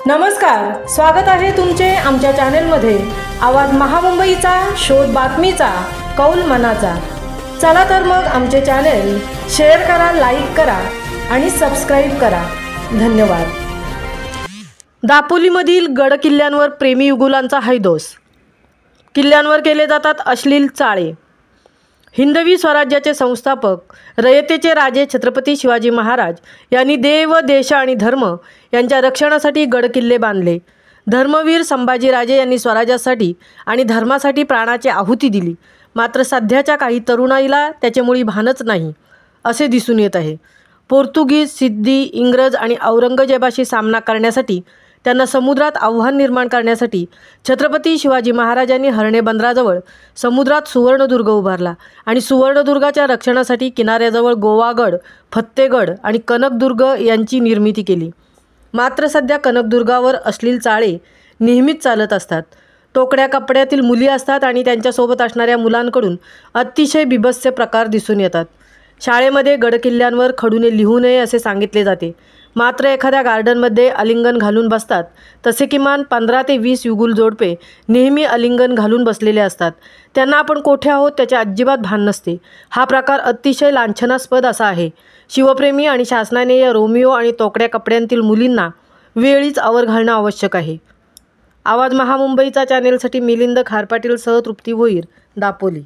नमस्कार, स्वागत आहे तुमचे आमच्या चॅनलमध्ये। आवाज महामुंबईचा, शोध बातमीचा, कौल मनाचा। चला तर मग आमचे चॅनल शेअर करा, लाईक करा आणि सबस्क्राइब करा। धन्यवाद। दापोलीमधील गड किल्ल्यांवर प्रेमी युगुलांचा हैदोस। किल्ल्यांवर केले जातात अश्लील चाळे। हिंदवी स्वराज्याचे संस्थापक रयतेचे राजे छत्रपती शिवाजी महाराज यांनी देव, देश आणि धर्म यांच्या रक्षणासाठी गडकिल्ले बांधले। धर्मवीर संभाजीराजे यांनी स्वराज्यासाठी आणि धर्मासाठी प्राणाची आहुती दिली। मात्र सध्याच्या काही तरुणाईला त्याचे मुळी भानच नाही असे दिसून येत आहे। पोर्तुगीज, सिद्धी, इंग्रज आणि औरंगजेबाशी सामना करण्यासाठी, त्यांना समुद्रात आव्हान निर्माण करण्यासाठी छत्रपती शिवाजी महाराजांनी हर्णे बंदराजवळ समुद्रात सुवर्णदुर्ग उभारला आणि सुवर्णदुर्गाच्या रक्षणासाठी किनाऱ्याजवळ गोवागड, फत्तेगड आणि कनकदुर्ग यांची निर्मिती केली। मात्र सध्या कनकदुर्गावर अश्लील चाळे नेहमीच चालत असतात। तोकड्या कपड्यातील मुली असतात आणि त्यांच्यासोबत असणाऱ्या मुलांकडून अतिशय बिभत्स प्रकार दिसून येतात। शाळेमध्ये गडकिल्ल्यांवर खडूने लिहू नये असे सांगितले जाते, मात्र एखाद्या गार्डनमध्ये आलिंगन घालून बसतात। तसे किमान 15 ते 20 युगुल जोडपे नेहमी आलिंगन घालून बसलेले असतात। त्यांना आपण कोठे आहोत त्याचे अजिबात भान नसते। हा प्रकार अतिशय लांछनास्पद असा आहे। शिवप्रेमी आणि शासनाने या रोमिओ आणि तोकड्या कपड्यांतील मुलींना वेळीच आवर घालणं आवश्यक आहे। आवाज महामुंबईचा चॅनेलसाठी मिलिंद खारपाटील सह तृप्ती भोईर, दापोली।